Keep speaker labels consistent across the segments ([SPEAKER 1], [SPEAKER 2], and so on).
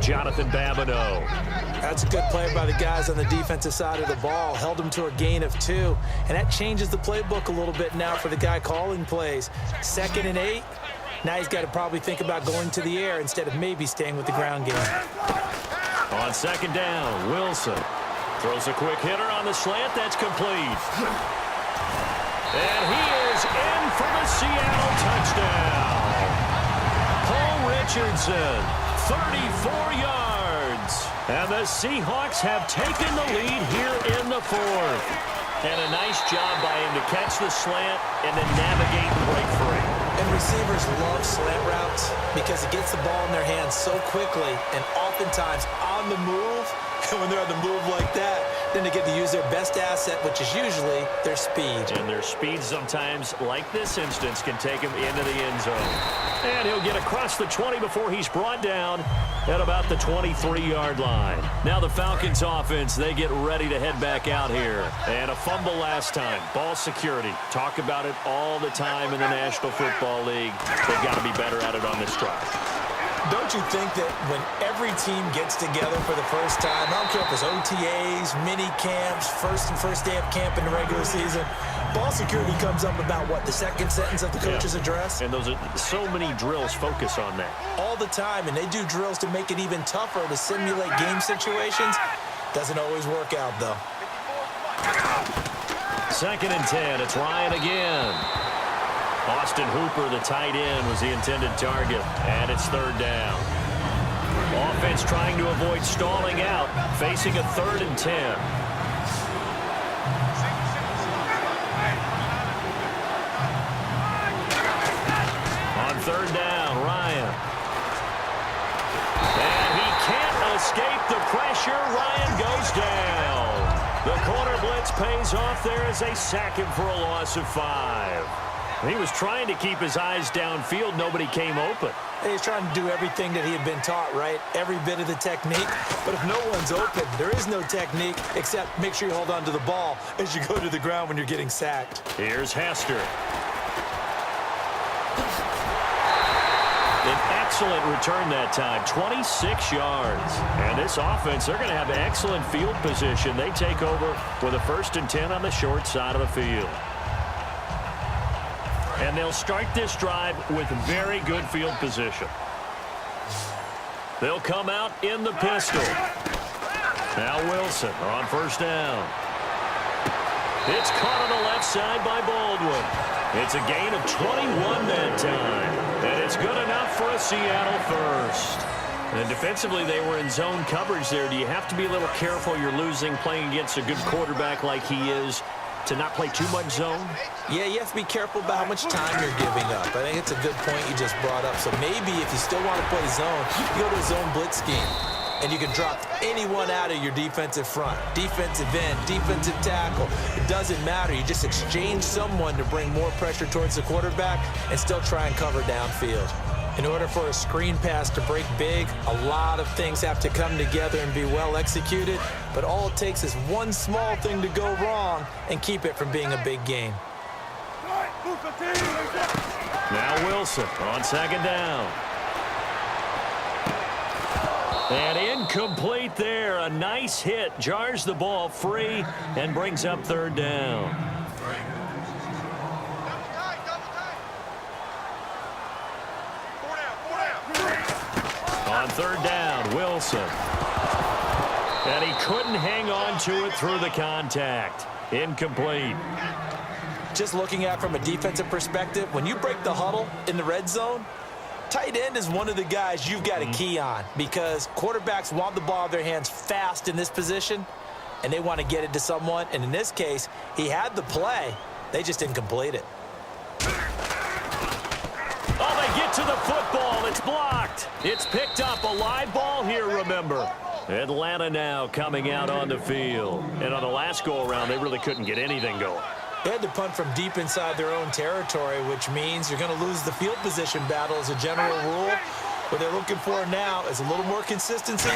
[SPEAKER 1] Jonathan Babineau.
[SPEAKER 2] That's a good play by the guys on the defensive side of the ball. Held him to a gain of 2. And that changes the playbook a little bit now for the guy calling plays. 2nd and 8. Now he's got to probably think about going to the air instead of maybe staying with the ground game.
[SPEAKER 1] On 2nd down, Wilson throws a quick hitter on the slant. That's complete. And he is in for the Seattle touchdown. Paul Richardson, 34 yards. And the Seahawks have taken the lead here in the 4th. And a nice job by him to catch the slant and then navigate and break free.
[SPEAKER 2] And receivers love slant routes because it gets the ball in their hands so quickly and oftentimes on the move. And when they're on the move like that, then they get to use their best asset, which is usually their speed.
[SPEAKER 1] And their speed sometimes, like this instance, can take him into the end zone. And he'll get across the 20 before he's brought down at about the 23-yard line. Now the Falcons offense, they get ready to head back out here. And a fumble last time. Ball security. Talk about it all the time in the National Football League. They've got to be better at it on this drive.
[SPEAKER 2] Don't you think that when every team gets together for the first time, I don't care if it's OTAs, mini camps, first day of camp in the regular season, ball security comes up about, what, the second sentence of the coach's address?
[SPEAKER 1] And those are so many drills focus on that.
[SPEAKER 2] All the time, and they do drills to make it even tougher to simulate game situations. Doesn't always work out, though.
[SPEAKER 1] 2nd and 10, it's Ryan again. Austin Hooper, the tight end, was the intended target, and it's 3rd down. Offense trying to avoid stalling out, facing a 3rd and 10. On 3rd down, Ryan. And he can't escape the pressure. Ryan goes down. The corner blitz pays off there as they sack him for a loss of 5. He was trying to keep his eyes downfield. Nobody came open.
[SPEAKER 2] He's trying to do everything that he had been taught, right? Every bit of the technique. But if no one's open, there is no technique except make sure you hold on to the ball as you go to the ground when you're getting sacked.
[SPEAKER 1] Here's Hester. An excellent return that time, 26 yards. And this offense, they're going to have excellent field position. They take over with a 1st and 10 on the short side of the field. And they'll start this drive with very good field position. They'll come out in the pistol. Now Wilson on 1st down. It's caught on the left side by Baldwin. It's a gain of 21 that time. And it's good enough for a Seattle 1st. And defensively, they were in zone coverage there. Do you have to be a little careful? You're losing playing against a good quarterback like he is, to not play too much zone?
[SPEAKER 2] Yeah, you have to be careful about how much time you're giving up. I think it's a good point you just brought up. So maybe if you still want to play zone, you go to a zone blitz scheme. And you can drop anyone out of your defensive front. Defensive end, defensive tackle. It doesn't matter. You just exchange someone to bring more pressure towards the quarterback and still try and cover downfield. In order for a screen pass to break big, a lot of things have to come together and be well executed. But all it takes is one small thing to go wrong and keep it from being a big gain.
[SPEAKER 1] Now Wilson on 2nd down. And incomplete there. A nice hit. Jars the ball free and brings up 3rd down. On 3rd down, Wilson. And he couldn't hang on to it through the contact. Incomplete.
[SPEAKER 2] Just looking at it from a defensive perspective, when you break the huddle in the red zone, tight end is one of the guys you've got to key on because quarterbacks want the ball in their hands fast in this position, and they want to get it to someone. And in this case, he had the play. They just didn't complete it.
[SPEAKER 1] Oh, they get to the football. It's blocked. It's picked up. A live ball here, remember. Atlanta now coming out on the field. And on the last go-around, they really couldn't get anything going.
[SPEAKER 2] They had to punt from deep inside their own territory, which means you're going to lose the field position battle as a general rule. What they're looking for now is a little more consistency,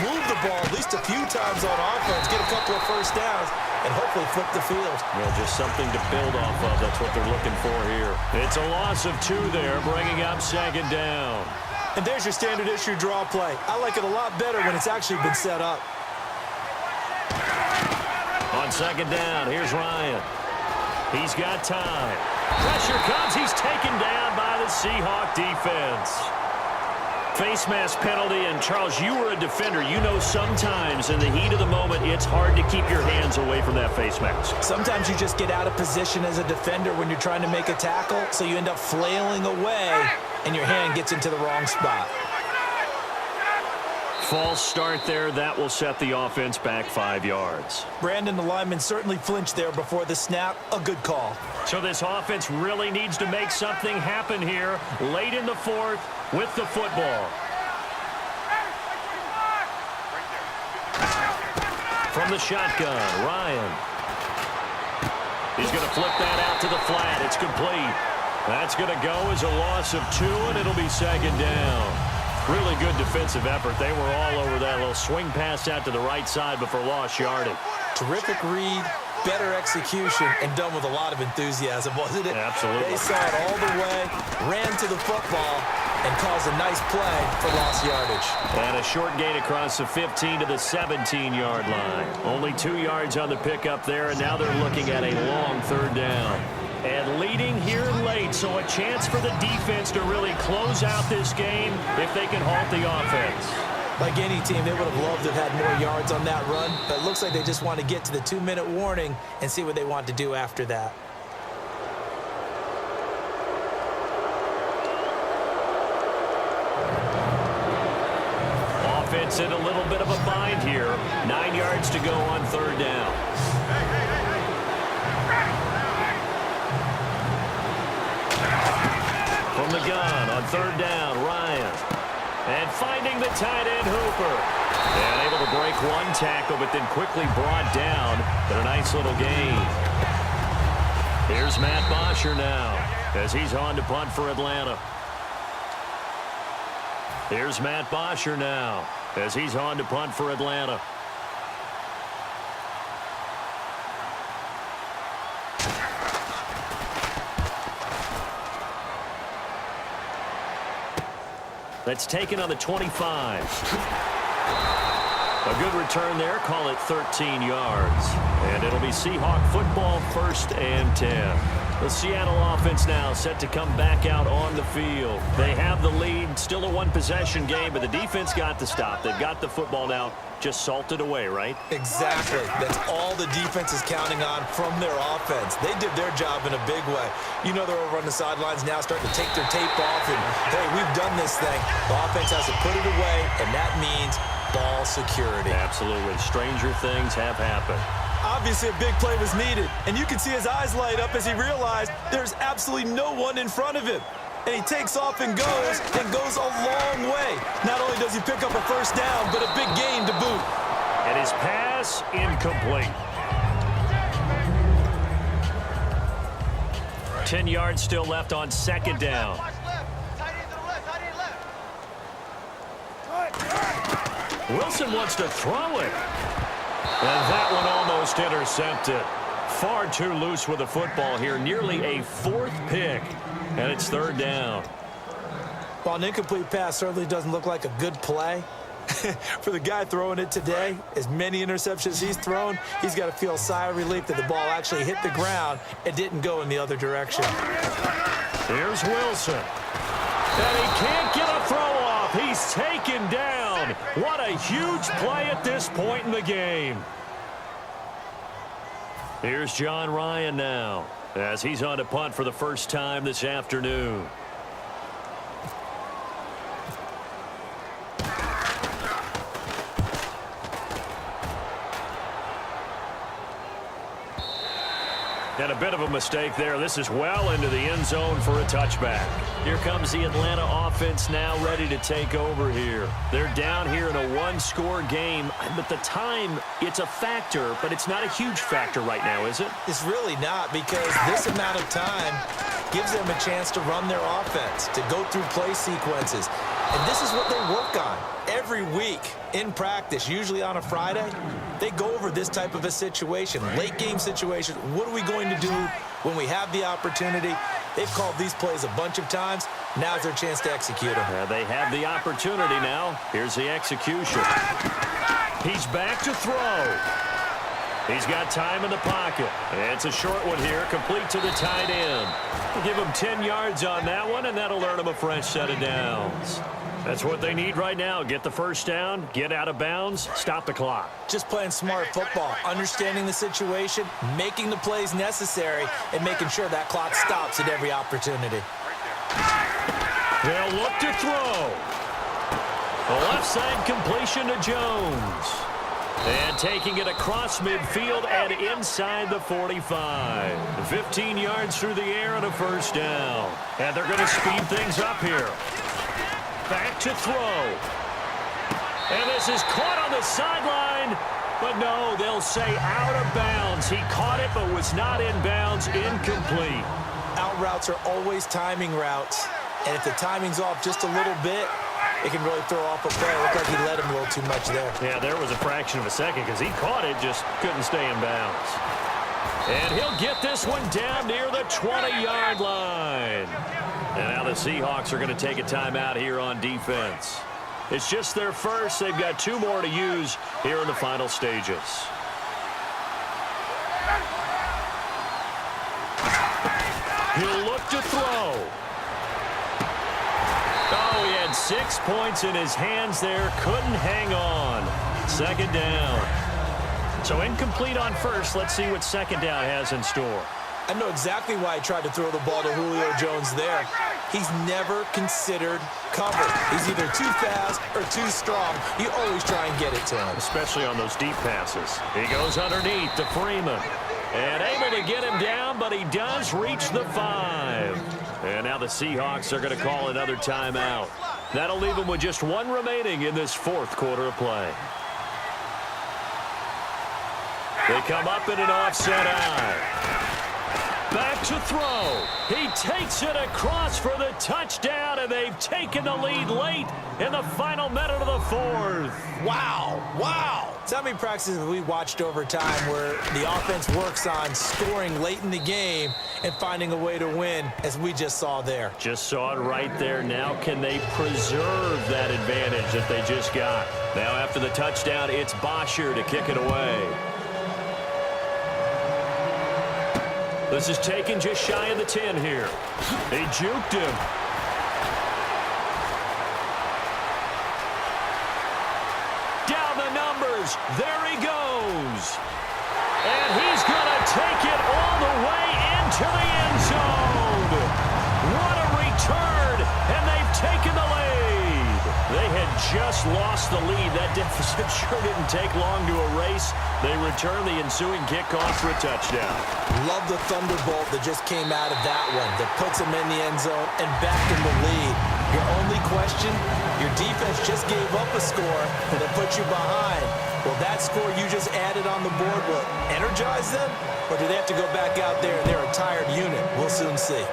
[SPEAKER 2] move the ball at least a few times on offense, get a couple of first downs, and hopefully flip the field.
[SPEAKER 1] Yeah, just something to build off of. That's what they're looking for here. It's a loss of 2 there, bringing up 2nd down.
[SPEAKER 2] And there's your standard issue draw play. I like it a lot better when it's actually been set up.
[SPEAKER 1] On second down, here's Ryan. He's got time. Pressure comes. He's taken down by the Seahawk defense. Face mask penalty, and Charles, you were a defender. You know sometimes in the heat of the moment, it's hard to keep your hands away from that face mask.
[SPEAKER 2] Sometimes you just get out of position as a defender when you're trying to make a tackle, so you end up flailing away, and your hand gets into the wrong spot.
[SPEAKER 1] False start there. That will set the offense back 5 yards.
[SPEAKER 2] Brandon, the lineman, certainly flinched there before the snap. A good call.
[SPEAKER 1] So this offense really needs to make something happen here late in the fourth with the football. From the shotgun, Ryan. He's going to flip that out to the flat. It's complete. That's going to go as a loss of 2, and it'll be second down. Really good defensive effort. They were all over that little swing pass out to the right side before lost yardage.
[SPEAKER 2] Terrific read, better execution, and done with a lot of enthusiasm, wasn't it?
[SPEAKER 1] Absolutely.
[SPEAKER 2] They saw it all the way, ran to the football, and caused a nice play for lost yardage.
[SPEAKER 1] And a short gain across the 15 to the 17-yard line. Only 2 yards on the pickup there, and now they're looking at a long third down. And leading here late, so a chance for the defense to really close out this game if they can halt the offense.
[SPEAKER 2] Like any team, they would have loved to have had more yards on that run, but it looks like they just want to get to the 2-minute warning and see what they want to do after that.
[SPEAKER 1] Offense in a little bit of a bind here. 9 yards to go on third down. From the gun on third down, Ryan. And finding the tight end, Hooper. And able to break one tackle, but then quickly brought down. But a nice little gain. Here's Matt Bosher now as he's on to punt for Atlanta. Here's Matt Bosher now as he's on to punt for Atlanta. That's taken on the 25. A good return there. Call it 13 yards. And it'll be Seahawk football, 1st and 10. The Seattle offense now set to come back out on the field. They have the lead. Still a one-possession game, but the defense got the stop. They've got the football now. Just salted away, right?
[SPEAKER 2] Exactly. That's all the defense is counting on from their offense. They did their job in a big way. You know they're over on the sidelines now starting to take their tape off and, hey, we've done this thing. The offense has to put it away, and that means ball security.
[SPEAKER 1] Absolutely. Stranger things have happened.
[SPEAKER 2] Obviously, a big play was needed, and you can see his eyes light up as he realized there's absolutely no one in front of him. And he takes off and goes a long way. Not only does he pick up a first down, but a big gain to boot.
[SPEAKER 1] And his pass incomplete. 10 yards still left on second down. Wilson wants to throw it. And that one almost intercepted. Far too loose with the football here. Nearly a 4th pick. And it's third down.
[SPEAKER 2] While an incomplete pass certainly doesn't look like a good play, for the guy throwing it today, as many interceptions he's thrown, he's got to feel a sigh of relief that the ball actually hit the ground and didn't go in the other direction.
[SPEAKER 1] Here's Wilson. And he can't get a throw off. He's taken down. What a huge play at this point in the game. Here's John Ryan now as he's on to punt for the first time this afternoon. And a bit of a mistake there. This is well into the end zone for a touchback. Here comes the Atlanta offense now ready to take over here. They're down here in a one-score game, but the time, it's a factor, but it's not a huge factor right now, is it?
[SPEAKER 2] It's really not, because this amount of time gives them a chance to run their offense, to go through play sequences. And this is what they work on every week in practice, usually on a Friday. They go over this type of a situation, late game situation. What are we going to do when we have the opportunity? They've called these plays a bunch of times, Now's their chance to execute them.
[SPEAKER 1] They have the opportunity now. Here's the execution. He's back to throw. He's got time in the pocket. It's a short one here, complete to the tight end. We'll give him 10 yards on that one, and that'll earn him a fresh set of downs. That's what they need right now. Get the first down, get out of bounds, stop the clock.
[SPEAKER 2] Just playing smart football, understanding the situation, making the plays necessary, and making sure that clock stops at every opportunity.
[SPEAKER 1] They'll look to throw. The left side completion to Jones. And taking it across midfield and inside the 45. 15 yards through the air and a first down. And they're going to speed things up here. Back to throw. And this is caught on the sideline. But no, they'll say out of bounds. He caught it but was not in bounds. Incomplete.
[SPEAKER 2] Out routes are always timing routes. And if the timing's off just a little bit, it can really throw off a play. It looked like he let him a little too much there.
[SPEAKER 1] Yeah, there was a fraction of a second because he caught it, just couldn't stay in bounds. And he'll get this one down near the 20-yard line. And now the Seahawks are going to take a timeout here on defense. It's just their first. They've got 2 more to use here in the final stages. He'll look to throw. Oh, he had 6 points in his hands there. Couldn't hang on. Second down. So incomplete on first. Let's see what second down has in store.
[SPEAKER 2] I know exactly why he tried to throw the ball to Julio Jones there. He's never considered cover. He's either too fast or too strong. You always try and get it to him.
[SPEAKER 1] Especially on those deep passes. He goes underneath to Freeman. And able to get him down, but he does reach the 5. And now the Seahawks are going to call another timeout. That'll leave them with just 1 remaining in this 4th quarter of play. They come up in an offset eye. Back to throw. He takes it across for the touchdown, and they've taken the lead late in the final minute of the 4th.
[SPEAKER 2] Wow. Wow. So how many practices have we watched over time where the offense works on scoring late in the game and finding a way to win, as we just saw there?
[SPEAKER 1] Just saw it right there. Now can they preserve that advantage that they just got? Now after the touchdown, it's Bosher to kick it away. This is taken just shy of the 10 here. They juked him. Down the numbers. There he goes. And he's going to take it all the way into the end zone. What a return. And they've taken the lead. They had just lost the lead. That deficit sure didn't take long to erase. They return the ensuing kickoff for a touchdown.
[SPEAKER 2] Love the thunderbolt that just came out of that one that puts them in the end zone and back in the lead. Your only question, your defense just gave up a score that put you behind. Well, that score you just added on the board will energize them, or do they have to go back out there and they're a tired unit? We'll soon see.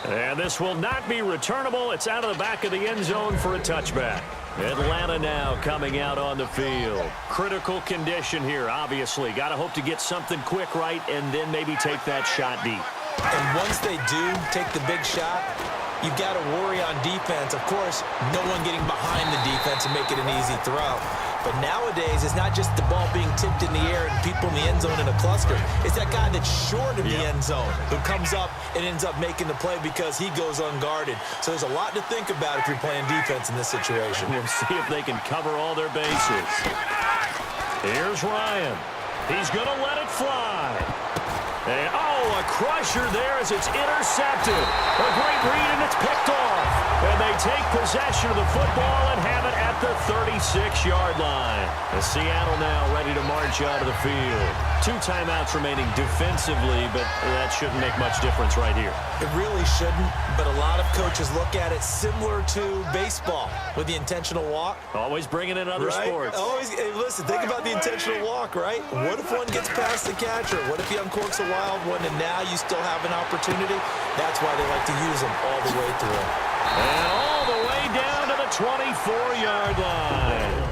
[SPEAKER 1] And this will not be returnable. It's out of the back of the end zone for a touchback. Atlanta now coming out on the field. Critical condition here, obviously. Got to hope to get something quick right and then maybe take that shot deep.
[SPEAKER 2] And once they do take the big shot, you've got to worry on defense. Of course, no one getting behind the defense and make it an easy throw. But nowadays, it's not just the ball being tipped in the air and people in the end zone in a cluster. It's that guy that's short of the end zone who comes up and ends up making the play because he goes unguarded. So there's a lot to think about if you're playing defense in this situation.
[SPEAKER 1] We'll see if they can cover all their bases. Here's Ryan. He's going to let it fly. And, a crusher there as it's intercepted. A great read, and it's picked off. And they take possession of the football and have it at the 36-yard line. And Seattle now ready to march out of the field. 2 timeouts remaining defensively, but that shouldn't make much difference right here.
[SPEAKER 2] It really shouldn't, but a lot of coaches look at it similar to baseball with the intentional walk.
[SPEAKER 1] Always bringing in other sports.
[SPEAKER 2] Always, hey, listen, think about the intentional walk, right? What if one gets past the catcher? What if he uncorks a wild one and now you still have an opportunity? That's why they like to use them all the way through.
[SPEAKER 1] And all the way down to the 24-yard line.